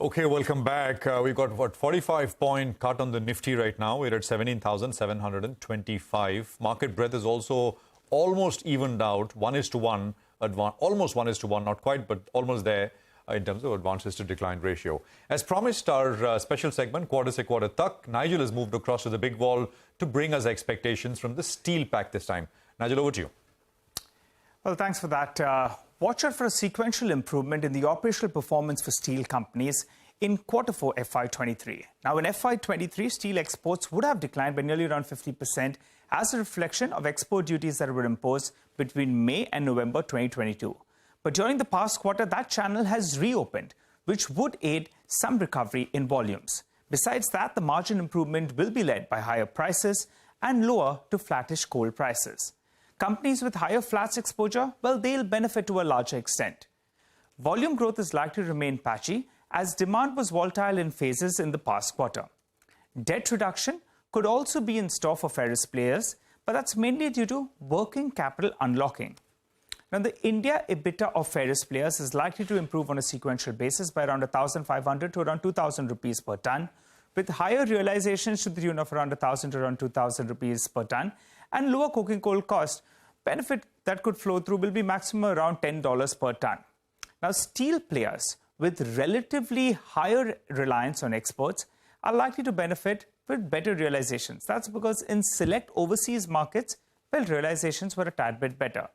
Okay, welcome back. We've got, 45-point cut on the Nifty right now. We're at 17,725. Market breadth is also almost evened out. 1:1, almost 1:1, not quite, but almost there in terms of advances to decline ratio. As promised, our special segment, Quarter Se Quarter Tak, Nigel has moved across to the big wall to bring us expectations from the steel pack this time. Nigel, over to you. Well, thanks for that. Watch out for a sequential improvement in the operational performance for steel companies in Q4 FY23. Now, in FY23, steel exports would have declined by nearly around 50% as a reflection of export duties that were imposed between May and November 2022. But during the past quarter, that channel has reopened, which would aid some recovery in volumes. Besides that, the margin improvement will be led by higher prices and lower to flattish coal prices. Companies with higher flats exposure, well, they'll benefit to a larger extent. Volume growth is likely to remain patchy as demand was volatile in phases in the past quarter. Debt reduction could also be in store for ferrous players, but that's mainly due to working capital unlocking. Now, the India EBITDA of ferrous players is likely to improve on a sequential basis by around 1,500 to around 2,000 rupees per ton, with higher realizations to the tune of around 1,000 to around 2,000 rupees per ton, and lower coking coal cost. Benefit that could flow through will be maximum around $10 per ton. Now, steel players with relatively higher reliance on exports are likely to benefit with better realizations. That's because in select overseas markets, well, realizations were a tad bit better.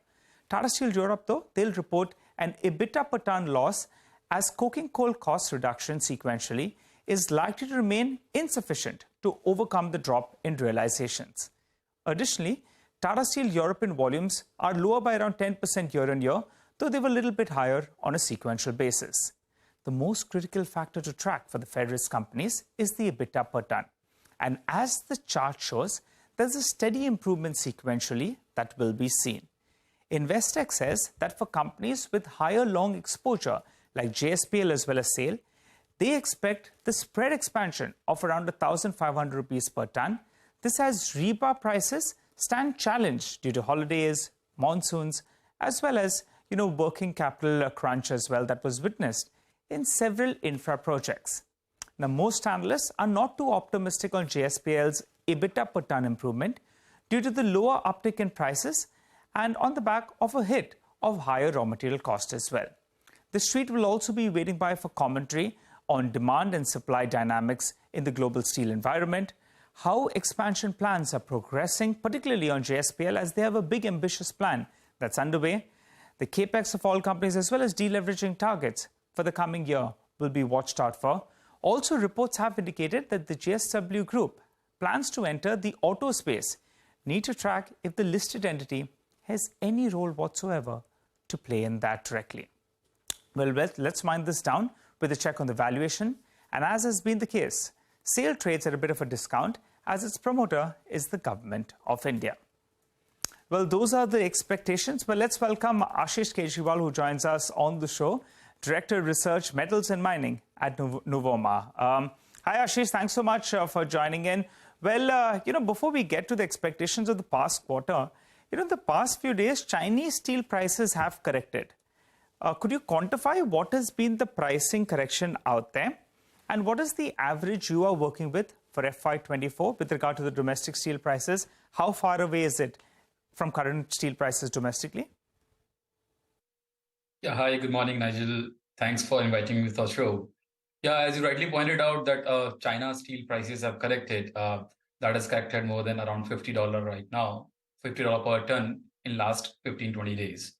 Tata Steel Europe, though, they'll report an EBITDA per ton loss as coking coal cost reduction sequentially is likely to remain insufficient to overcome the drop in realizations. Additionally, Tata Steel European volumes are lower by around 10% year-on-year, though they were a little bit higher on a sequential basis. The most critical factor to track for the ferrous companies is the EBITDA per ton. And as the chart shows, there's a steady improvement sequentially that will be seen. Investec says that for companies with higher long exposure, like JSPL as well as SAIL, they expect the spread expansion of around 1,500 rupees per ton. This has rebar prices stand challenged due to holidays, monsoons, as well as, working capital crunch as well that was witnessed in several infra projects. Now, most analysts are not too optimistic on JSPL's EBITDA per ton improvement due to the lower uptick in prices and on the back of a hit of higher raw material cost as well. The street will also be waiting by for commentary on demand and supply dynamics in the global steel environment, how expansion plans are progressing, particularly on JSPL, as they have a big ambitious plan that's underway. The capex of all companies as well as deleveraging targets for the coming year will be watched out for. Also, reports have indicated that the JSW Group plans to enter the auto space. Need to track if the listed entity has any role whatsoever to play in that directly. Well, let's wind this down with a check on the valuation. And as has been the case, SAIL trades at a bit of a discount as its promoter is the Government of India. Well, those are the expectations, but let's welcome Ashish Kejriwal, who joins us on the show, Director of Research, Metals and Mining at Novoma. Hi, Ashish. Thanks so much for joining in. Well, before we get to the expectations of the past quarter, the past few days, Chinese steel prices have corrected. Could you quantify what has been the pricing correction out there? And what is the average you are working with for FY24 with regard to the domestic steel prices? How far away is it from current steel prices domestically? Yeah, hi, good morning, Nigel. Thanks for inviting me to the show. Yeah, as you rightly pointed out that China steel prices have corrected. That has corrected more than around $50 right now, $50 per ton in last 15-20 days.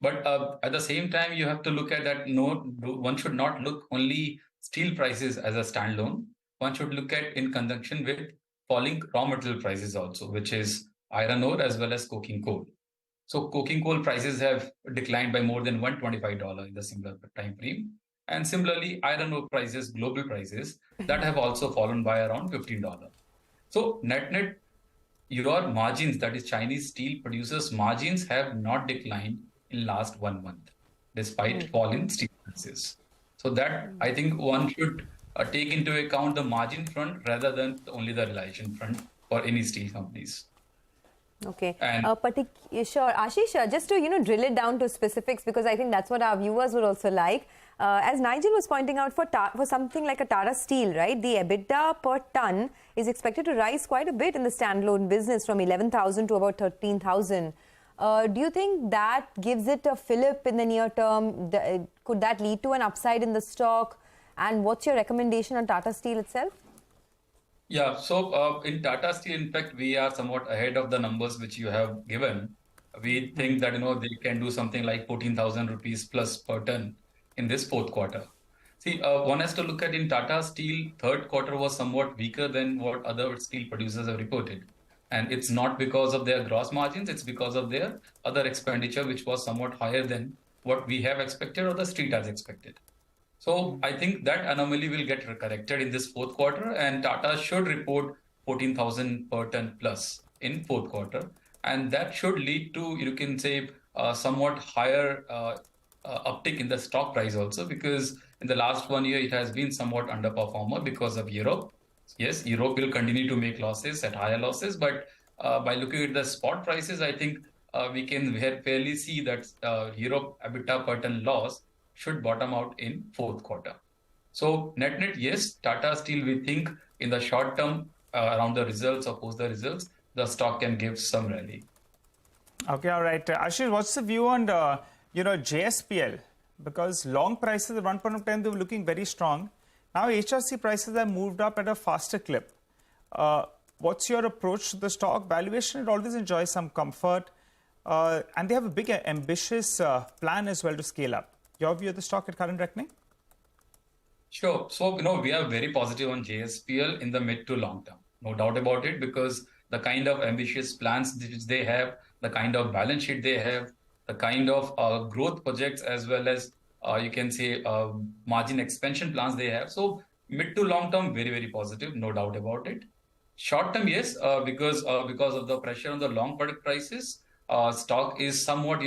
But at the same time, you have to look at that. One should not look only steel prices as a standalone. One should look at in conjunction with falling raw material prices also, which is iron ore as well as coking coal. So coking coal prices have declined by more than $125 in the similar time frame. And similarly, iron ore prices, global prices, that have also fallen by around $15. So net, your margins, that is Chinese steel producers' margins, have not declined in last 1 month, despite fall in steel prices. So that, I think one should take into account the margin front rather than only the realization front for any steel companies. Okay. And sure. Ashish, just to, drill it down to specifics, because I think that's what our viewers would also like. As Nigel was pointing out, for something like a Tata Steel, right, the EBITDA per ton is expected to rise quite a bit in the standalone business from 11,000 to about 13,000. Do you think that gives it a fillip in the near term? Could that lead to an upside in the stock? And what's your recommendation on Tata Steel itself? Yeah, so in Tata Steel, in fact, we are somewhat ahead of the numbers which you have given. We think that, they can do something like 14,000 rupees plus per ton in this fourth quarter. See, one has to look at in Tata Steel, third quarter was somewhat weaker than what other steel producers have reported. And it's not because of their gross margins, it's because of their other expenditure, which was somewhat higher than what we have expected or the street has expected. So I think that anomaly will get corrected in this fourth quarter, and Tata should report 14,000 per ton plus in fourth quarter. And that should lead to, you can say, somewhat higher uptick in the stock price also, because in the last 1 year, it has been somewhat underperformer because of Europe. Yes, Europe will continue to make losses at higher losses, but by looking at the spot prices, I think we can fairly see that Europe EBITDA per ton loss should bottom out in fourth quarter. So net, yes, Tata Steel, we think in the short term, around the results or post the results, the stock can give some rally. Okay, all right. Ashish, what's the view on JSPL? Because long prices at one point of time, they were looking very strong. Now HRC prices have moved up at a faster clip. What's your approach to the stock? Valuation, it always enjoys some comfort. And they have a big, ambitious plan as well to scale up. Your view of the stock at current reckoning? Sure. So, we are very positive on JSPL in the mid to long term. No doubt about it, because the kind of ambitious plans which they have, the kind of balance sheet they have, the kind of growth projects, as well as you can say margin expansion plans they have. So mid to long term, very, very positive, no doubt about it. Short term, yes, because of the pressure on the long product prices, stock is somewhat,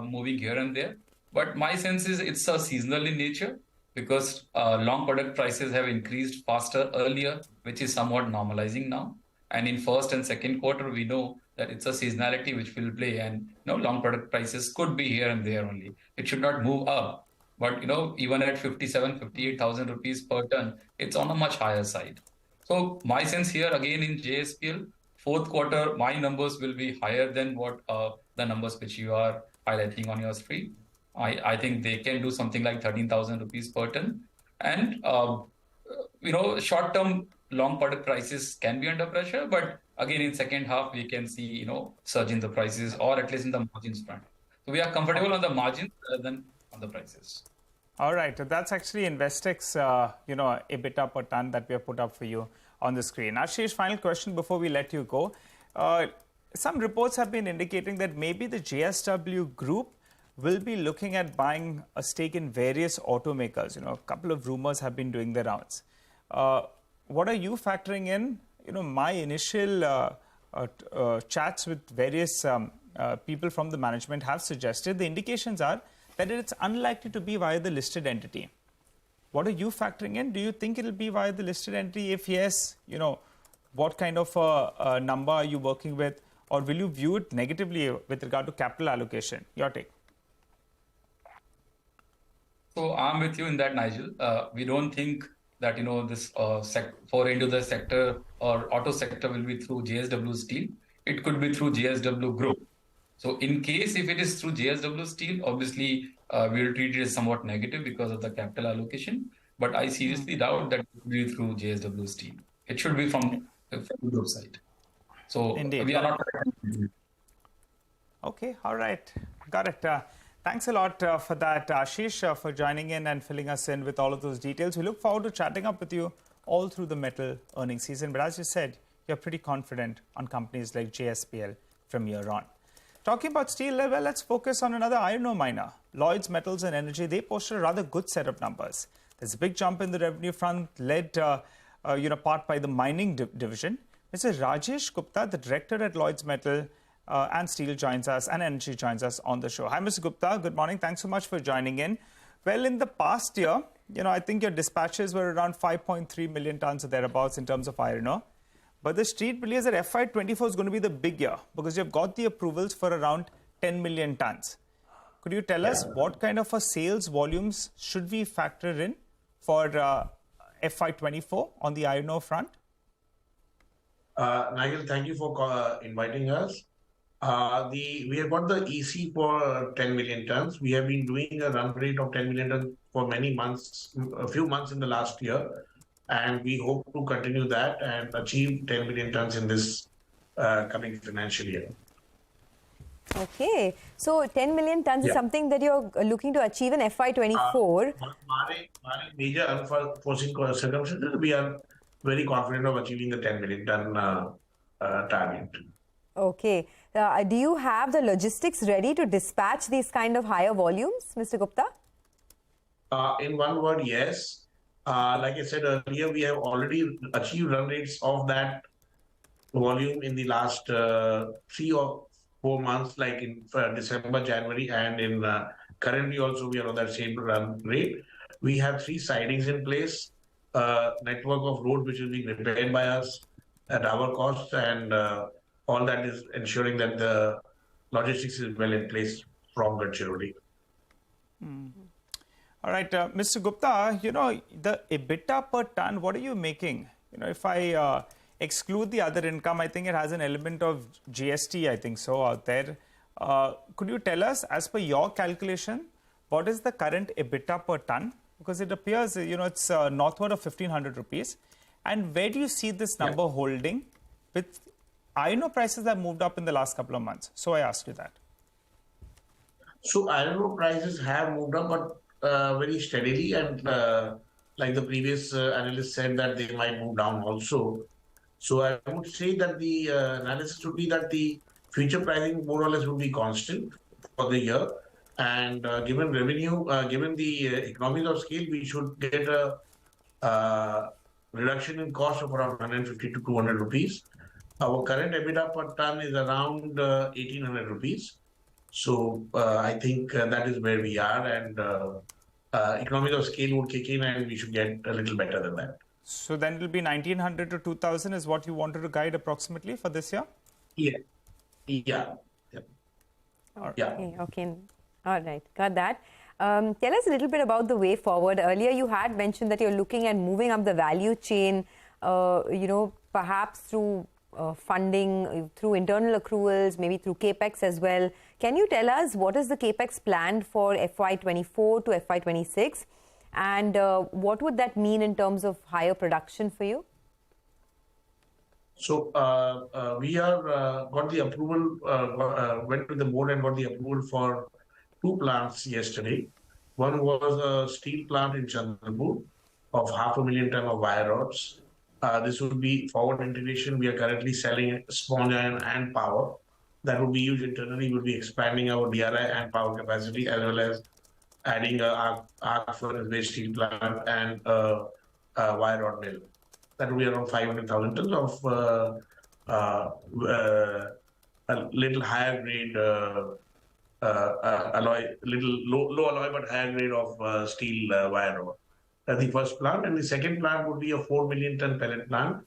moving here and there. But my sense is it's a seasonal in nature, because long product prices have increased faster earlier, which is somewhat normalizing now. And in first and second quarter, we know that it's a seasonality which will play, and long product prices could be here and there only. It should not move up. But even at 58,000 rupees per ton, it's on a much higher side. So my sense here again in JSPL, fourth quarter, my numbers will be higher than what the numbers which you are highlighting on your screen. I think they can do something like 13,000 rupees per ton. And, short-term long product prices can be under pressure. But again, in second half, we can see, surge in the prices, or at least in the margins front. So we are comfortable on the margins rather than on the prices. All right. That's actually Investec's, EBITDA per ton that we have put up for you on the screen. Ashish, final question before we let you go. Some reports have been indicating that maybe the JSW Group will be looking at buying a stake in various automakers. A couple of rumors have been doing the rounds. What are you factoring in? My initial chats with various people from the management have suggested the indications are that it's unlikely to be via the listed entity. What are you factoring in? Do you think it'll be via the listed entity? If yes, what kind of a number are you working with? Or will you view it negatively with regard to capital allocation? Your take. So I'm with you in that, Nigel. We don't think that this foray into the sector or auto sector will be through JSW Steel. It could be through JSW Group. So in case if it is through JSW Steel, obviously we'll treat it as somewhat negative because of the capital allocation. But I seriously doubt that it will be through JSW Steel. It should be from the group side. So Indeed. We are not. Okay, all right. Got it. Thanks a lot for that, Ashish, for joining in and filling us in with all of those details. We look forward to chatting up with you all through the metal earnings season. But as you said, you're pretty confident on companies like JSPL from here on. Talking about steel, well, let's focus on another iron ore miner. Lloyds Metals and Energy, they posted a rather good set of numbers. There's a big jump in the revenue front, led part by the mining division. Mr. Rajesh Gupta, the director at Lloyds Metal and Steel joins us, and Energy joins us on the show. Hi, Mr. Gupta. Good morning. Thanks so much for joining in. Well, in the past year, I think your dispatches were around 5.3 million tons or thereabouts in terms of iron ore. But the street believes that FY24 is going to be the big year because you've got the approvals for around 10 million tons. could you tell us what kind of a sales volumes should we factor in for FY24 on the iron ore front? Nigel, thank you for inviting us. We have got the EC for 10 million tons. We have been doing a run rate of 10 million tons for many months, a few months in the last year, and we hope to continue that and achieve 10 million tons in this coming financial year. Okay, so 10 million tons is something that you're looking to achieve in FY24. Major unforeseen circumstances, we are very confident of achieving the 10 million ton target. Okay. Do you have the logistics ready to dispatch these kind of higher volumes, Mr. Gupta? In one word, yes. Like I said earlier, we have already achieved run rates of that volume in the last 3 or 4 months, like in December, January, and in currently also we are on that same run rate. We have 3 sidings in place, network of road which is being repaired by us at our cost, and all that is ensuring that the logistics is well in place from Gadchiroli. All right, Mr. Gupta, the EBITDA per ton, what are you making? If I exclude the other income, I think it has an element of GST, I think so, out there. Could you tell us, as per your calculation, what is the current EBITDA per ton? Because it appears, it's northward of 1,500 rupees. And where do you see this number holding? With iron ore prices that moved up in the last couple of months. So I asked you that. So iron ore prices have moved up, but very steadily. And like the previous analyst said, that they might move down also. So I would say that the analysis would be that the future pricing more or less would be constant for the year. And given revenue, given the economies of scale, we should get a reduction in cost of around 150 to 200 rupees. Our current EBITDA per ton is around 1,800 rupees. So I think that is where we are, and economies of scale would kick in and we should get a little better than that. So then it will be 1,900 to 2,000 is what you wanted to guide approximately for this year? Yeah. Okay. All right. Got that. Tell us a little bit about the way forward. Earlier, you had mentioned that you're looking at moving up the value chain, perhaps through funding, through internal accruals, maybe through CAPEX as well. Can you tell us what is the CAPEX planned for FY24 to FY26? And what would that mean in terms of higher production for you? So we are got the approval, went to the board and got the approval for 2 plants yesterday. One was a steel plant in Chandrapur of 500,000 ton of wire rods. This would be forward integration. We are currently selling sponge iron and power. That would be used internally. We'll be expanding our DRI and power capacity, as well as adding a arc furnace-based steel plant and a wire rod mill. That will be around 500,000 tons of a little higher grade alloy, little low alloy but higher grade of steel wire rod. That's the first plant. And the second plant would be a 4 million ton pellet plant,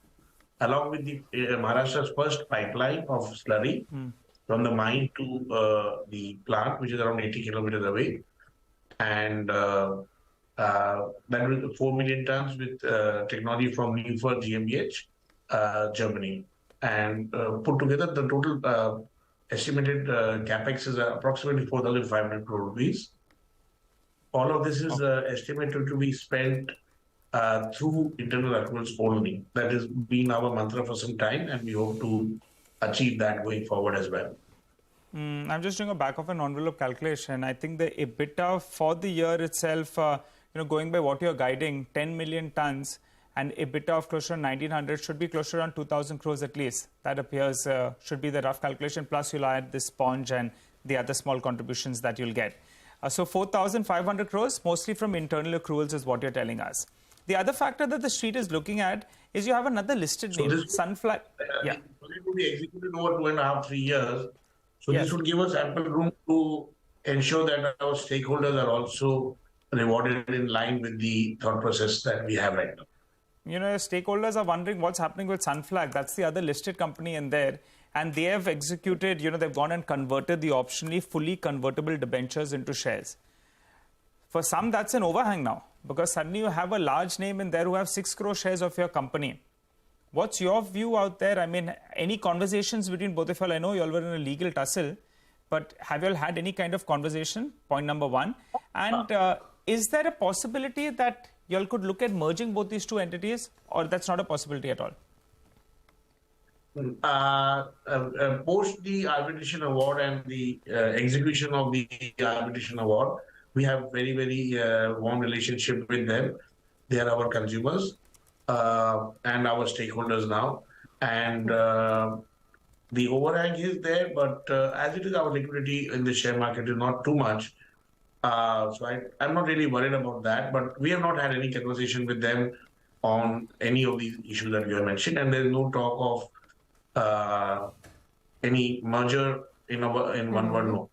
along with the Maharashtra's first pipeline of slurry from the mine to the plant, which is around 80 kilometers away. And that will 4 million tons with technology from Nifty GmbH, Germany. And put together, the total estimated capex is approximately 4,500 crore rupees. All of this is estimated to be spent through internal accruals only. That has been our mantra for some time, and we hope to achieve that going forward as well. I'm just doing a back of an envelope calculation. I think the EBITDA for the year itself, going by what you're guiding, 10 million tons and EBITDA of closer to 1,900 should be closer to around 2,000 crores at least. That appears should be the rough calculation. Plus, you'll add the sponge and the other small contributions that you'll get. So 4,500 crores, mostly from internal accruals, is what you're telling us. The other factor that the street is looking at is you have another listed name, Sunflag. It will be executed over 2.5 to 3 years. So this would give us ample room to ensure that our stakeholders are also rewarded in line with the thought process that we have right now. Stakeholders are wondering what's happening with Sunflag. That's the other listed company in there. and they have executed, they've gone and converted the optionally fully convertible debentures into shares. For some, that's an overhang now, because suddenly you have a large name in there who have 6 crore shares of your company. What's your view out there? I mean, any conversations between both of you all? I know you all were in a legal tussle, but have you all had any kind of conversation? Point number one. And is there a possibility that you all could look at merging both these two entities, or that's not a possibility at all? Post the arbitration award and the execution of the arbitration award, we have very, very warm relationship with them. They are our consumers and our stakeholders now. And the overhang is there, but as it is, our liquidity in the share market is not too much. So I'm not really worried about that, but we have not had any conversation with them on any of these issues that you have mentioned, and there's no talk of any merger in one word, no.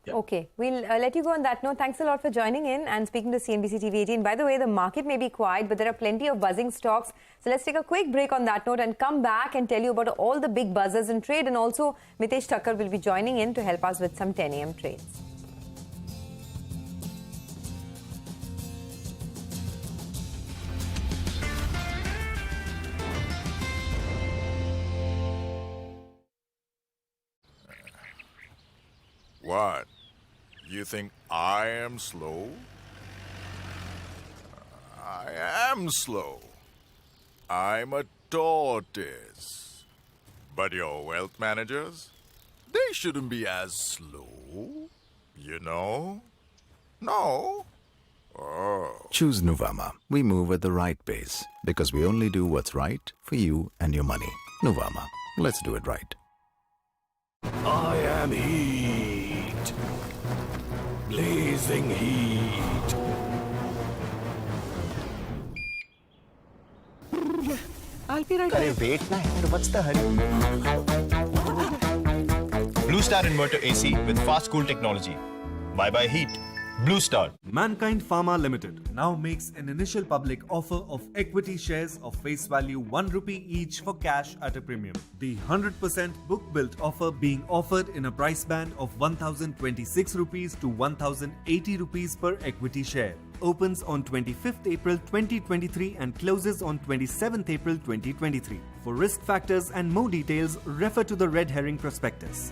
Yeah. Okay, we'll let you go on that note. Thanks a lot for joining in and speaking to CNBC-TV18. By the way, the market may be quiet, but there are plenty of buzzing stocks. So let's take a quick break on that note and come back and tell you about all the big buzzers in trade. And also, Mitesh Thakkar will be joining in to help us with some 10 a.m. trades. What? You think I am slow? I am slow. I'm a tortoise. But your wealth managers, they shouldn't be as slow, you know? No? Oh. Choose Nuvama. We move at the right pace because we only do what's right for you and your money. Nuvama. Let's do it right. I am heat. Blazing heat. I'll be right back. Wait, what's the hurry? Blue Star Inverter AC with fast cool technology. Bye-bye heat. Blue Star. Mankind Pharma Limited now makes an initial public offer of equity shares of face value 1 rupee each for cash at a premium. The 100% book-built offer being offered in a price band of 1026 rupees to 1080 rupees per equity share. Opens on 25th April 2023 and closes on 27th April 2023. For risk factors and more details, refer to the red herring prospectus.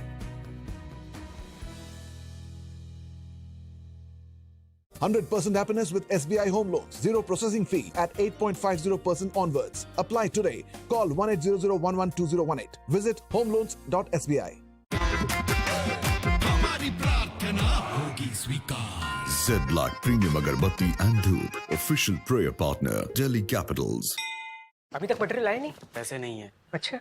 100% happiness with SBI Home Loans. Zero processing fee at 8.50% onwards. Apply today. Call 1800112018. Visit homeloans.sbi. Z-Block Premium Agarbatti and Dhoop. Official prayer partner. Delhi Capitals. अभी तक material आया नहीं? पैसे नहीं है. अच्छा.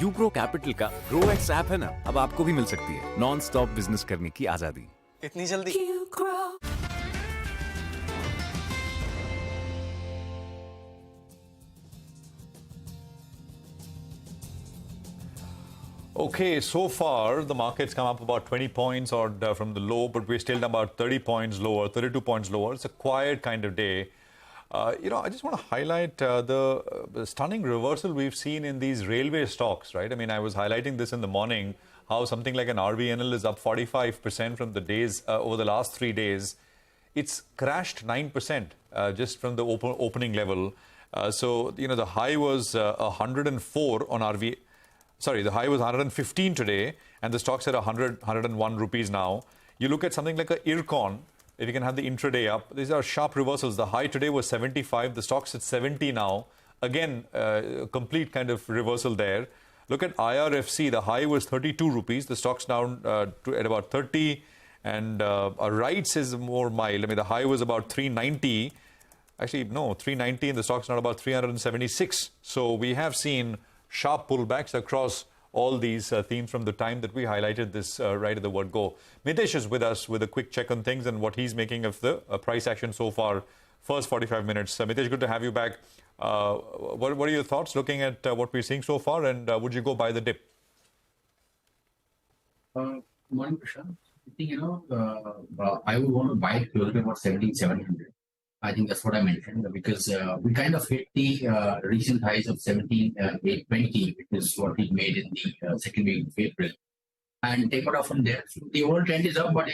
यूप्रो capital का grow-x app है ना, अब आपको भी मिल सकती है नॉन स्टॉप बिजनेस करने की आजादी. इतनी जल्दी? Okay, so far the market's come up about 20 points or from the low, but we're still about 30 points lower, 32 points lower. It's a quiet kind of day. I just want to highlight the stunning reversal we've seen in these railway stocks, right? I mean, I was highlighting this in the morning, how something like an RVNL is up 45% from the days over the last 3 days. It's crashed 9% just from the opening level. The high was 104 on RV. Sorry, the high was 115 today, and the stock's at 101 rupees now. You look at something like a IRCON. If you can have the intraday up, these are sharp reversals. The high today was 75. The stock's at 70 now. Again, complete kind of reversal there. Look at IRFC. The high was 32 rupees. The stock's down at about 30. And RITES is more mild. I mean, the high was about 390. Actually, no, 390, and the stock's now about 376. So we have seen sharp pullbacks across all these themes from the time that we highlighted this right at the word go. Mitesh is with us with a quick check on things and what he's making of the price action so far. First 45 minutes. Mitesh, good to have you back. What are your thoughts looking at what we're seeing so far, and would you go buy the dip? Morning, Prashant. think, I would want to buy it close to about 17,700. I think that's what I mentioned because we kind of hit the recent highs of 17,820, which is what we made in the second week of April, and take it off from there. So the overall trend is up, but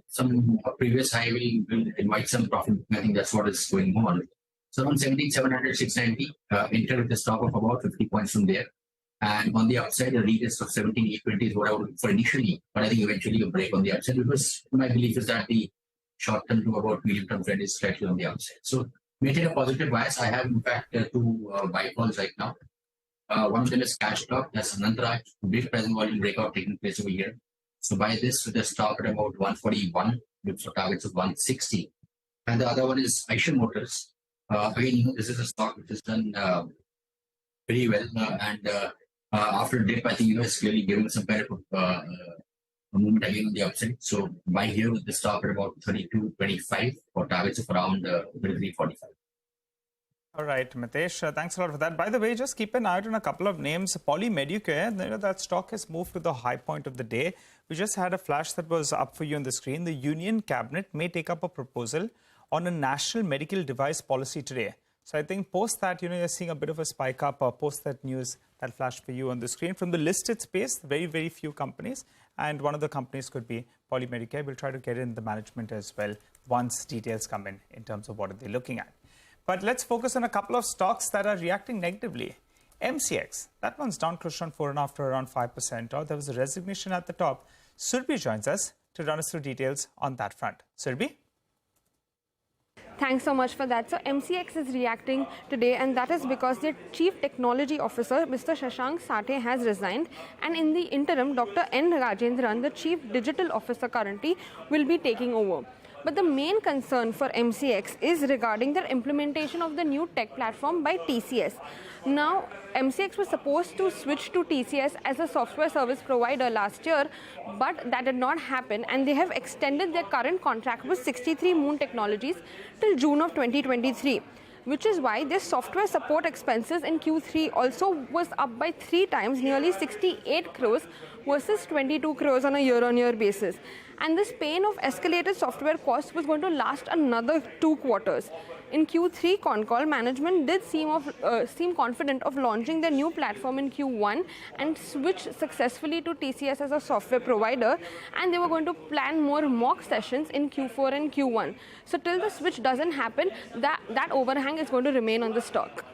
some previous high will invite some profit. I think that's what is going on. So around 17,700, 690, enter with a stop of about 50 points from there. And on the upside, a retest of 17,820 is what I would look for initially, but I think eventually a break on the upside because my belief is that the short-term to about medium-term trend is slightly on the upside. So maintain a positive bias. I have, in fact, two buy calls right now. One of them is cash stock. That's Anantaraj. Big present volume breakout taking place over here. So buy this with a stop at about 141 with targets of 160. And the other one is Eicher Motors. Again, this is a stock which has done pretty well. And after a dip, I think it's clearly given some kind of a movement again on the upside. So buy here with the stop at about 32.25 for targets of around 33.45. All right, Mitesh, thanks a lot for that. By the way, just keep an eye out on a couple of names. Poly Medicare, that stock has moved to the high point of the day. We just had a flash that was up for you on the screen. The Union Cabinet may take up a proposal on a national medical device policy today. So I think post that, you're seeing a bit of a spike up. Post that news, that flashed for you on the screen. From the listed space, very, very few companies. And one of the companies could be Poly Medicare. We'll try to get in the management as well once details come in terms of what are they looking at. But let's focus on a couple of stocks that are reacting negatively. MCX, that one's down close on 4.5 after around 5%. Or there was a resignation at the top. Surbhi joins us to run us through details on that front. Surbhi? Thanks so much for that. So MCX is reacting today, and that is because their Chief Technology Officer, Mr. Shashank Sathe, has resigned. And in the interim, Dr. N. Rajendran, the Chief Digital Officer currently, will be taking over. But the main concern for MCX is regarding their implementation of the new tech platform by TCS. Now, MCX was supposed to switch to TCS as a software service provider last year, but that did not happen, and they have extended their current contract with 63 Moon Technologies till June of 2023. Which is why their software support expenses in Q3 also was up by 3 times, nearly 68 crores versus 22 crores on a year-on-year basis. And this pain of escalated software costs was going to last another 2 quarters. In Q3 con call, management did seem confident of launching their new platform in Q1 and switch successfully to TCS as a software provider, and they were going to plan more mock sessions in Q4 and Q1. So till the switch doesn't happen, that overhang is going to remain on the stock.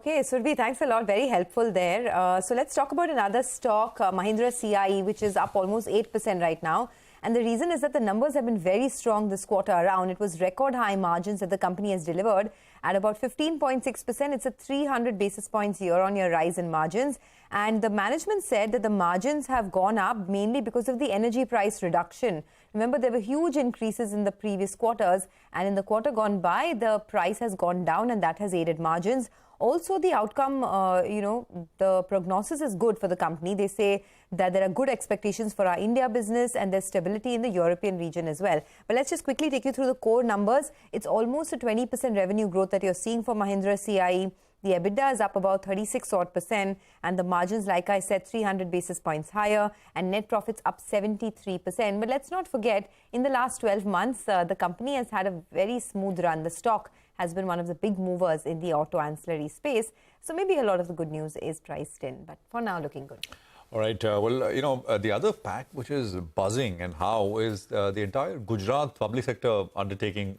Okay, Surbhi, thanks a lot. Very helpful there. So let's talk about another stock, Mahindra CIE, which is up almost 8% right now. And the reason is that the numbers have been very strong this quarter around. It was record high margins that the company has delivered at about 15.6%. It's a 300 basis points year-on-year rise in margins. And the management said that the margins have gone up mainly because of the energy price reduction. Remember, there were huge increases in the previous quarters. And in the quarter gone by, the price has gone down and that has aided margins. Also, the outcome, the prognosis is good for the company. They say that there are good expectations for our India business and there's stability in the European region as well. But let's just quickly take you through the core numbers. It's almost a 20% revenue growth that you're seeing for Mahindra CIE. The EBITDA is up about 36% and the margins, like I said, 300 basis points higher, and net profits up 73%. But let's not forget, in the last 12 months, the company has had a very smooth run. The stock has been one of the big movers in the auto ancillary space. So maybe a lot of the good news is priced in, but for now, looking good. All right. The other pack which is buzzing and how is the entire Gujarat public sector undertaking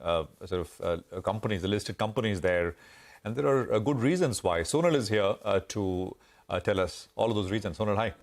companies, the listed companies there. And there are good reasons why. Sonal is here to tell us all of those reasons. Sonal, hi.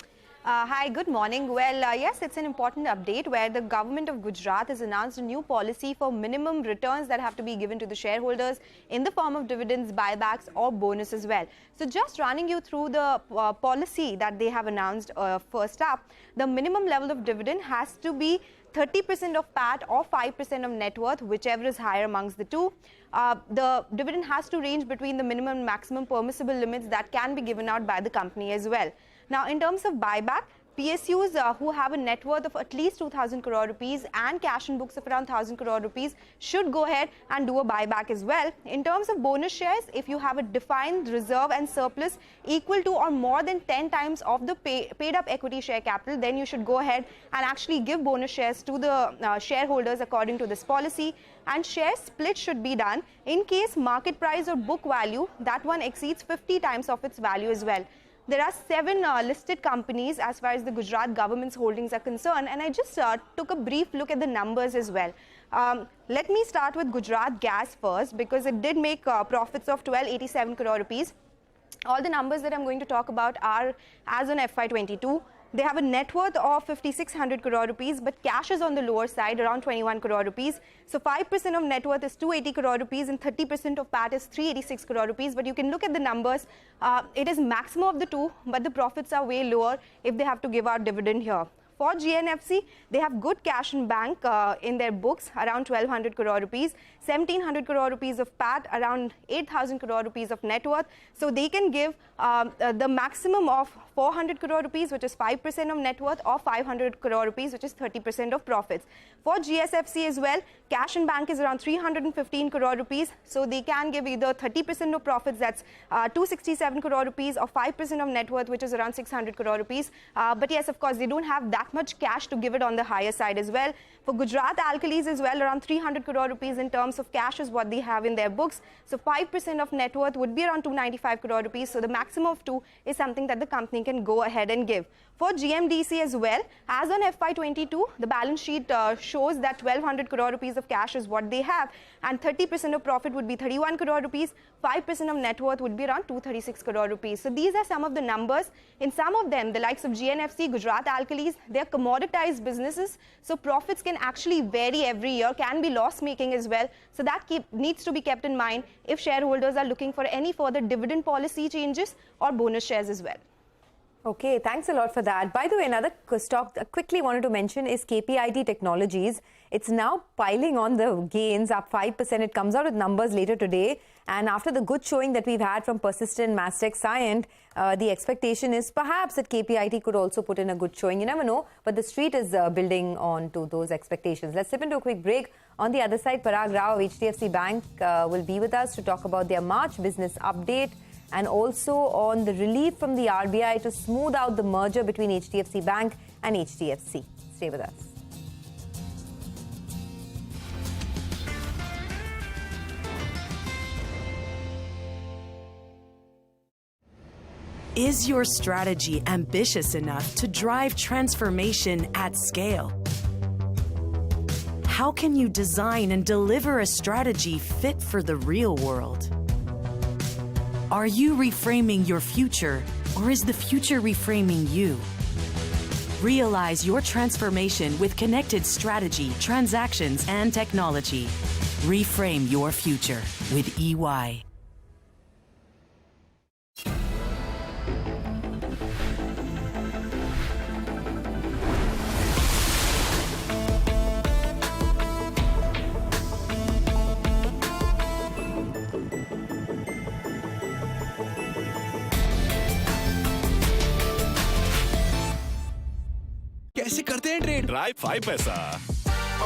Hi, good morning. Well, yes, it's an important update where the government of Gujarat has announced a new policy for minimum returns that have to be given to the shareholders in the form of dividends, buybacks or bonus as well. So just running you through the policy that they have announced first up, the minimum level of dividend has to be 30% of PAT or 5% of net worth, whichever is higher amongst the two. The dividend has to range between the minimum and maximum permissible limits that can be given out by the company as well. Now, in terms of buyback, PSUs who have a net worth of at least 2,000 crore rupees and cash in books of around 1,000 crore rupees should go ahead and do a buyback as well. In terms of bonus shares, if you have a defined reserve and surplus equal to or more than 10 times of the paid up equity share capital, then you should go ahead and actually give bonus shares to the shareholders according to this policy. And share split should be done in case market price or book value, that one exceeds 50 times of its value as well. There are 7 listed companies as far as the Gujarat government's holdings are concerned, and I just took a brief look at the numbers as well. Let me start with Gujarat Gas first, because it did make profits of 1287 crore rupees. All the numbers that I'm going to talk about are as on FY22. They have a net worth of 5,600 crore rupees, but cash is on the lower side, around 21 crore rupees. So 5% of net worth is 280 crore rupees and 30% of PAT is 386 crore rupees. But you can look at the numbers. It is maximum of the two, but the profits are way lower if they have to give out dividend here. For GNFC, they have good cash in bank in their books, around 1,200 crore rupees, 1,700 crore rupees of PAT, around 8,000 crore rupees of net worth. So they can give the maximum of 400 crore rupees, which is 5% of net worth, or 500 crore rupees, which is 30% of profits. For GSFC as well, cash in bank is around 315 crore rupees. So they can give either 30% of profits, that's 267 crore rupees, or 5% of net worth, which is around 600 crore rupees. But yes, of course, they don't have that much cash to give it on the higher side as well. For Gujarat Alkalis as well, around 300 crore rupees in terms of cash is what they have in their books. So 5% of net worth would be around 295 crore rupees. So the maximum of 2 is something that the company can go ahead and give. For GMDC as well, as on FY22, the balance sheet shows that 1,200 crore rupees of cash is what they have, and 30% of profit would be 31 crore rupees, 5% of net worth would be around 236 crore rupees. So these are some of the numbers. In some of them, the likes of GNFC, Gujarat Alkalis, they are commoditized businesses, so profits can actually vary every year, can be loss-making as well. So that needs to be kept in mind if shareholders are looking for any further dividend policy changes or bonus shares as well. Okay, thanks a lot for that. By the way, another stock I quickly wanted to mention is KPIT Technologies. It's now piling on the gains, up 5%. It comes out with numbers later today. And after the good showing that we've had from Persistent, Mastech, Cyient, the expectation is perhaps that KPIT could also put in a good showing. You never know, but the street is building on to those expectations. Let's slip into a quick break. On the other side, Parag Rao of HDFC Bank will be with us to talk about their March business update, and also on the relief from the RBI to smooth out the merger between HDFC Bank and HDFC. Stay with us. Is your strategy ambitious enough to drive transformation at scale? How can you design and deliver a strategy fit for the real world? Are you reframing your future, or is the future reframing you? Realize your transformation with connected strategy, transactions, and technology. Reframe your future with EY. कैसे करते हैं trade? Drive 5 पैसा।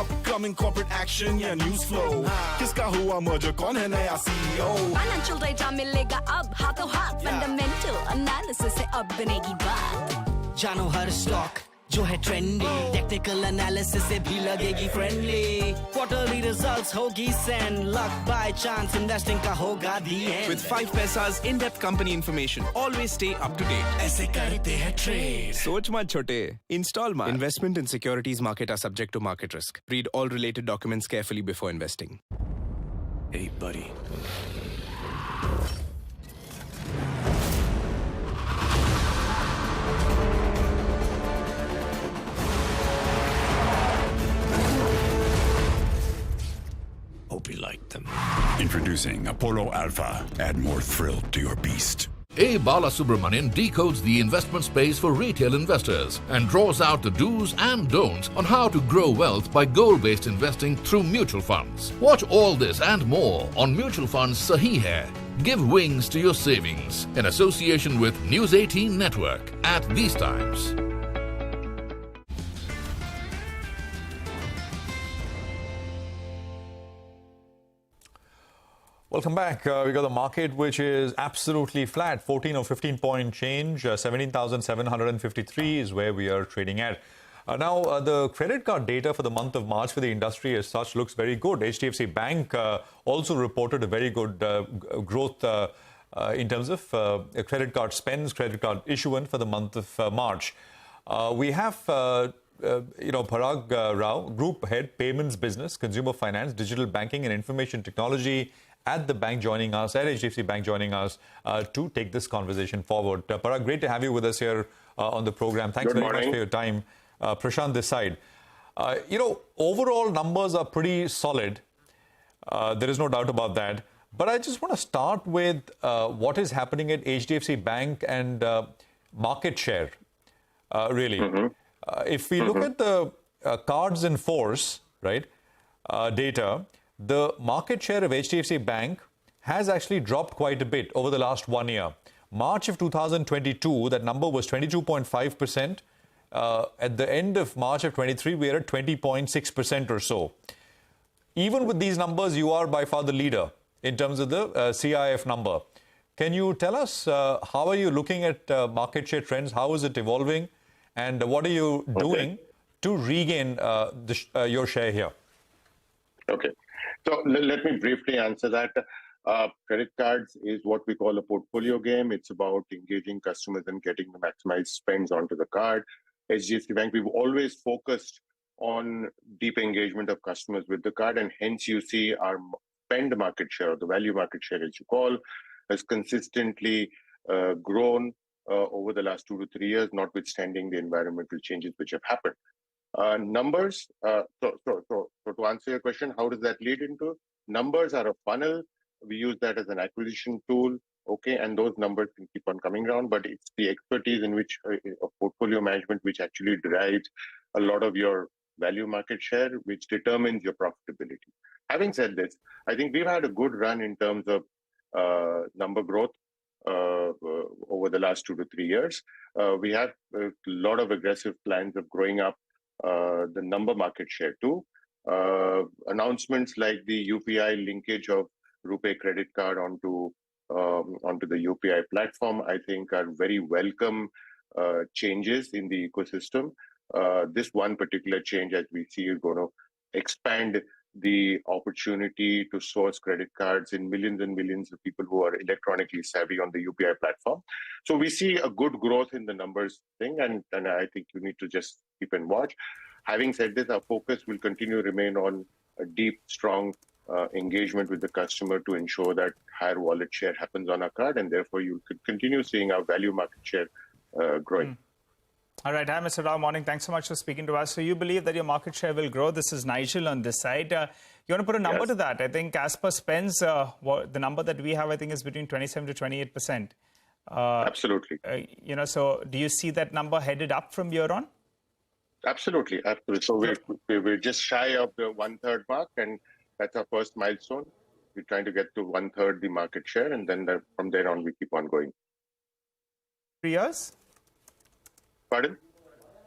Upcoming corporate action या news flow, किसका हुआ merger, कौन है नया CEO? Financial data मिलेगा अब हाथों हाथ, fundamental analysis से अब बनेगी बात। जानो हर स्टॉक जो है ट्रेंडी, टेक्निकल एनालिसिस से भी लगेगी फ्रेंडली। क्वार्टरली रिजल्ट्स होगी send, luck by chance investing का होगा दी एंड। With 5 पैसा's in-depth company information, always stay up to date. ऐसे करते हैं ट्रेड। सोच मत छोटे, install mat. Investment in securities market are subject to market risk. Read all related documents carefully before investing. Hey buddy. Hope you liked them. Introducing Apollo Alpha. Add more thrill to your beast. A. Balasubramanian decodes the investment space for retail investors and draws out the do's and don'ts on how to grow wealth by goal-based investing through mutual funds. Watch all this and more on Mutual Funds Sahi Hai. Give wings to your savings in association with News 18 Network at these times. Welcome back. We got the market, which is absolutely flat. 14 or 15 point change. 17,753 is where we are trading at. Now, the credit card data for the month of March for the industry as such looks very good. HDFC Bank also reported a very good growth in terms of credit card spends, credit card issuance for the month of March. We have Parag Rao, Group Head, Payments Business, Consumer Finance, Digital Banking and Information Technology at the bank joining us, at HDFC Bank joining us to take this conversation forward. Parag, great to have you with us here on the program. Thanks very much for your time. Prashant this side. Overall numbers are pretty solid. There is no doubt about that. But I just want to start with what is happening at HDFC Bank and market share, really. If we look at the cards in force, right, data, the market share of HDFC Bank has actually dropped quite a bit over the last 1 year. March of 2022, that number was 22.5%. At the end of March of 23, we are at 20.6% or so. Even with these numbers, you are by far the leader in terms of the CIF number. Can you tell us how are you looking at market share trends? How is it evolving? And what are you doing to regain your share here? Okay. So let me briefly answer that. Credit cards is what we call a portfolio game. It's about engaging customers and getting the maximized spends onto the card. HDFC Bank, we've always focused on deep engagement of customers with the card, and hence you see our spend market share, or the value market share as you call, has consistently grown over the last 2 to 3 years, notwithstanding the environmental changes which have happened. Numbers, so to answer your question, how does that lead into? Numbers are a funnel. We use that as an acquisition tool, okay, and those numbers can keep on coming down, but it's the expertise in which of portfolio management which actually derives a lot of your value market share, which determines your profitability. Having said this, I think we've had a good run in terms of number growth over the last 2 to 3 years. We have a lot of aggressive plans of growing up the number market share too. Announcements like the UPI linkage of RuPay credit card onto the UPI platform, I think, are very welcome changes in the ecosystem. This one particular change, as we see, is going to expand the opportunity to source credit cards in millions and millions of people who are electronically savvy on the UPI platform. So we see a good growth in the numbers thing, and I think you need to just keep and watch. Having said this, our focus will continue to remain on a deep, strong engagement with the customer to ensure that higher wallet share happens on our card, and therefore you could continue seeing our value market share growing. All right. Hi, Mr. Rao. Morning. Thanks so much for speaking to us. So you believe that your market share will grow. This is Nigel on this side. You want to put a number to that? I think as per spends, the number that we have, I think, is between 27 to 28%. Absolutely. So do you see that number headed up from here on? Absolutely. Absolutely. So we're just shy of the 1/3 mark, and that's our first milestone. We're trying to get to 1/3 the market share, and then from there on, we keep on going. 3 years? Pardon?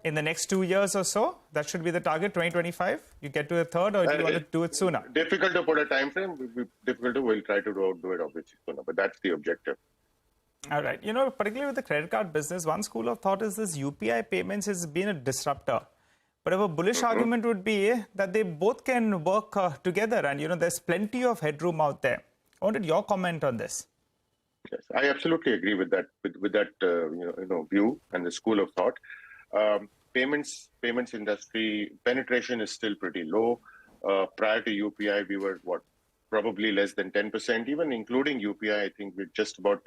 In the next 2 years or so, that should be the target, 2025? You get to a third, or do you want to do it sooner? Difficult to put a time frame. We'll try to do it obviously sooner, but that's the objective. All right. Particularly with the credit card business, one school of thought is this UPI payments has been a disruptor. But a bullish argument would be that they both can work together, and there's plenty of headroom out there. I wanted your comment on this. Yes, I absolutely agree with that. With that view and the school of thought. Payments industry penetration is still pretty low. Prior to UPI, we were probably less than 10%. Even including UPI, I think we're just about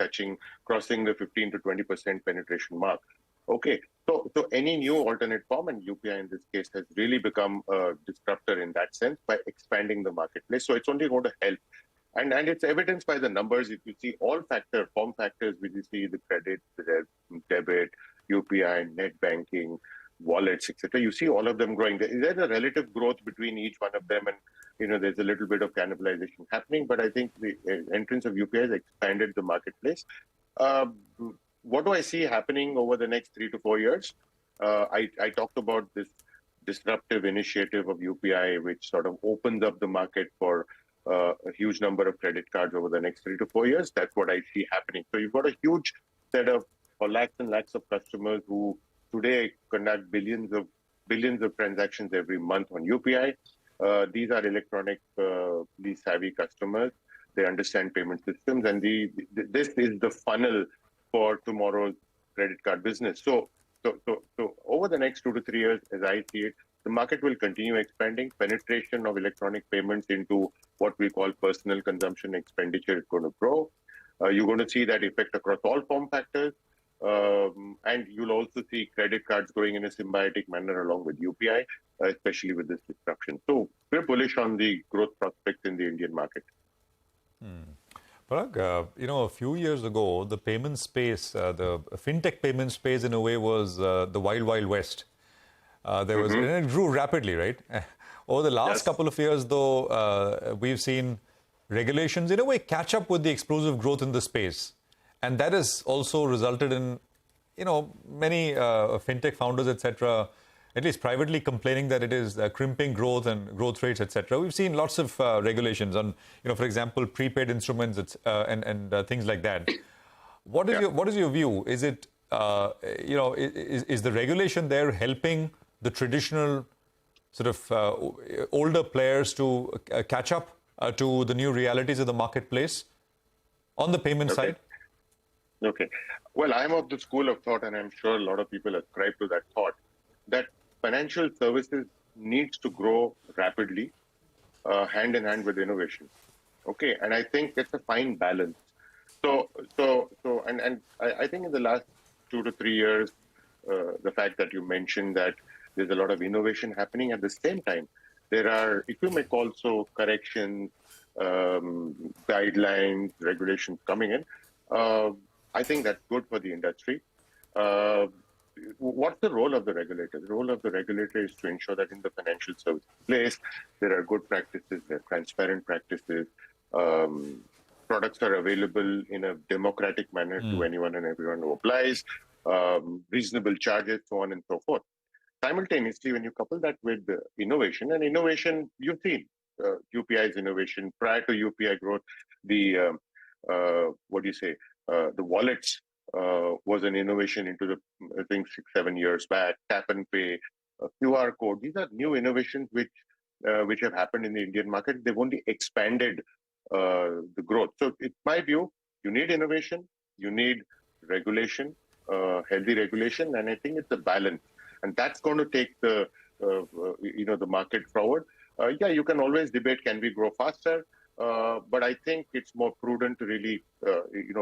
crossing the 15 to 20% penetration mark. Okay, so any new alternate form, and UPI in this case has really become a disruptor in that sense by expanding the marketplace. So it's only going to help. And it's evidenced by the numbers. If you see all form factors, which you see the credit, the debit, UPI, net banking, wallets, etc., you see all of them growing. There's a relative growth between each one of them, and there's a little bit of cannibalization happening. But I think the entrance of UPI has expanded the marketplace. What do I see happening over the next 3 to 4 years? I talked about this disruptive initiative of UPI, which sort of opens up the market for a huge number of credit cards over the next 3 to 4 years. That's what I see happening. So you've got a huge set of lakhs and lakhs of customers who today conduct billions of transactions every month on UPI. These are electronically savvy customers. They understand payment systems, and this is the funnel for tomorrow's credit card business. So over the next 2 to 3 years, as I see it, the market will continue expanding. Penetration of electronic payments into what we call personal consumption expenditure is going to grow. You're going to see that effect across all form factors. And you'll also see credit cards growing in a symbiotic manner along with UPI, especially with this disruption. So we're bullish on the growth prospects in the Indian market. Parag, a few years ago, the payment space, the fintech payment space in a way was the wild, wild west. And it grew rapidly, right? Over the last couple of years, though, we've seen regulations in a way catch up with the explosive growth in the space. And that has also resulted in, many fintech founders, etc., at least privately complaining that it is crimping growth and growth rates, etc. We've seen lots of regulations on, for example, prepaid instruments and things like that. What is your view? Is it, is the regulation there helping the traditional sort of older players to catch up to the new realities of the marketplace on the payment side? Okay. Well, I'm of the school of thought, and I'm sure a lot of people ascribe to that thought, that financial services needs to grow rapidly, hand in hand with innovation. Okay. And I think it's a fine balance. And I think in the last 2 to 3 years, the fact that you mentioned that there's a lot of innovation happening at the same time, there are, if you may call so, corrections, guidelines, regulations coming in. I think that's good for the industry. What's the role of the regulator? The role of the regulator is to ensure that in the financial service place, there are good practices, there are transparent practices, products are available in a democratic manner to anyone and everyone who applies, reasonable charges, so on and so forth. Simultaneously, when you couple that with innovation, and innovation, you've seen UPI's innovation. Prior to UPI growth, the wallets was an innovation into the, I think, 6-7 years back. Tap and pay, QR code. These are new innovations which have happened in the Indian market. They've only expanded the growth. So, in my view, you need innovation, you need regulation, healthy regulation, and I think it's a balance, and that's going to take the market forward. You can always debate, can we grow faster? But I think it's more prudent to really,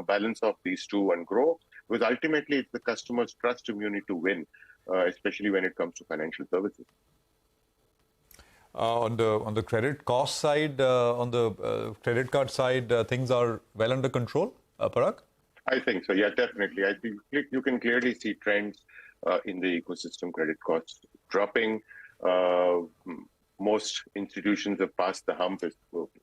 balance off these two and grow, because ultimately it's the customer's trust you need to win, especially when it comes to financial services. On the credit cost side, on the credit card side, things are well under control, Parag? I think so. Yeah, definitely. I think you can clearly see trends in the ecosystem. Credit costs dropping. Most institutions have passed the hump,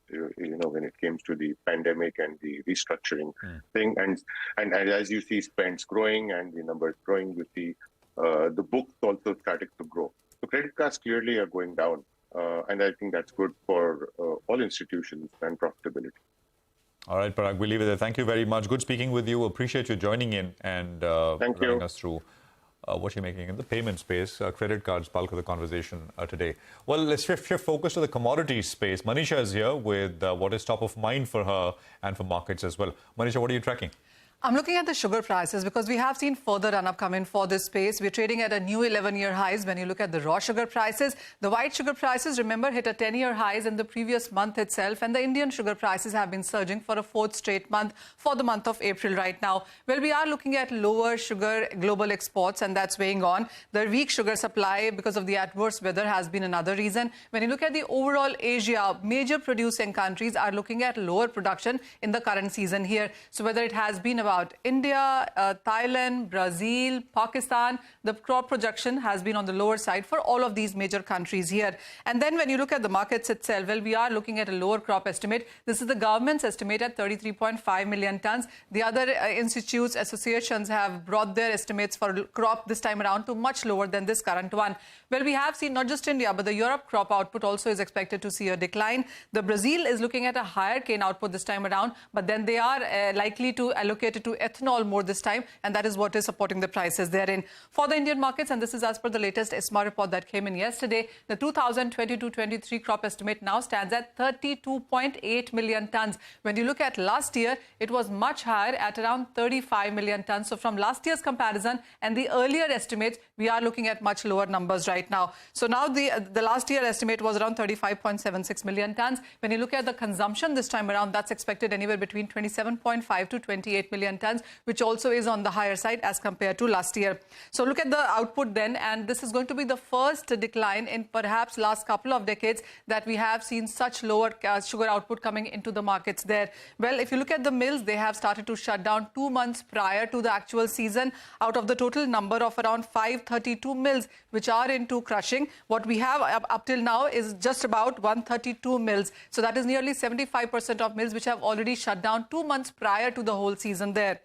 when it comes to the pandemic and the restructuring thing. And as you see spends growing and the numbers growing, you see the books also started to grow. So credit costs clearly are going down. And I think that's good for all institutions and profitability. All right, Parag, we'll leave it there. Thank you very much. Good speaking with you. Appreciate you joining in and running us through what you're making in the payment space. Credit cards, bulk of the conversation today. Well, let's shift focus to the commodities space. Manisha is here with what is top of mind for her and for markets as well. Manisha, what are you tracking? I'm looking at the sugar prices because we have seen further run-up come in for this space. We're trading at a new 11-year highs when you look at the raw sugar prices. The white sugar prices, remember, hit a 10-year highs in the previous month itself. And the Indian sugar prices have been surging for a fourth straight month for the month of April right now. Well, we are looking at lower sugar global exports, and that's weighing on. The weak sugar supply because of the adverse weather has been another reason. When you look at the overall Asia, major producing countries are looking at lower production in the current season here. So whether it has been about about India, Thailand, Brazil, Pakistan, the crop projection has been on the lower side for all of these major countries here. And then when you look at the markets itself, well, we are looking at a lower crop estimate. This is the government's estimate at 33.5 million tons. The other institutes, associations have brought their estimates for crop this time around to much lower than this current one. Well, we have seen not just India, but the Europe crop output also is expected to see a decline. The Brazil is looking at a higher cane output this time around, but then they are likely to allocate it to ethanol more this time, and that is what is supporting the prices therein. For the Indian markets, and this is as per the latest ESMA report that came in yesterday, the 2022-23 crop estimate now stands at 32.8 million tons. When you look at last year, it was much higher at around 35 million tons. So from last year's comparison and the earlier estimates, we are looking at much lower numbers right now. So now the last year estimate was around 35.76 million tons. When you look at the consumption this time around, that's expected anywhere between 27.5 to 28 million tons, which also is on the higher side as compared to last year. So look at the output then, and this is going to be the first decline in perhaps last couple of decades that we have seen such lower sugar output coming into the markets there. Well, if you look at the mills, they have started to shut down 2 months prior to the actual season. Out of the total number of around 532 mills which are into crushing, what we have up till now is just about 132 mills. So that is nearly 75% of mills which have already shut down 2 months prior to the whole season there.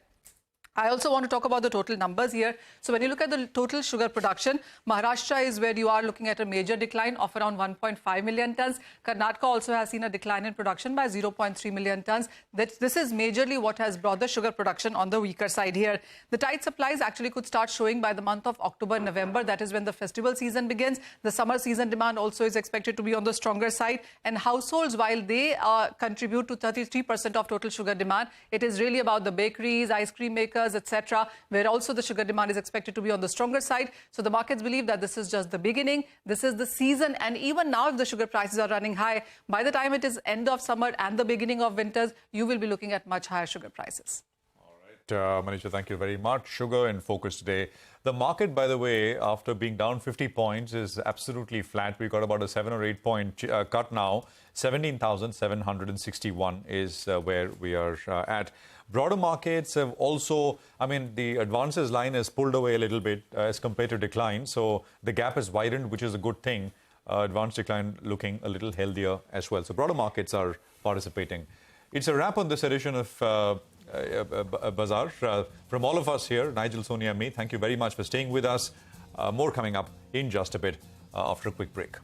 I also want to talk about the total numbers here. So when you look at the total sugar production, Maharashtra is where you are looking at a major decline of around 1.5 million tons. Karnataka also has seen a decline in production by 0.3 million tons. This is majorly what has brought the sugar production on the weaker side here. The tight supplies actually could start showing by the month of October, November. That is when the festival season begins. The summer season demand also is expected to be on the stronger side. And households, while they contribute to 33% of total sugar demand, it is really about the bakeries, ice cream makers, etc., where also the sugar demand is expected to be on the stronger side. So the markets believe that this is just the beginning. This is the season. And even now, if the sugar prices are running high, by the time it is end of summer and the beginning of winters, you will be looking at much higher sugar prices. Manisha, thank you very much. Sugar in focus today. The market, by the way, after being down 50 points, is absolutely flat. We've got about a 7 or 8 point cut now. 17,761 is where we are at. Broader markets have also, I mean, the advances line has pulled away a little bit as compared to decline. So the gap has widened, which is a good thing. Advance decline looking a little healthier as well. So broader markets are participating. It's a wrap on this edition of Bazaar. From all of us here, Nigel, Sonia, and me, thank you very much for staying with us. More coming up in just a bit after a quick break.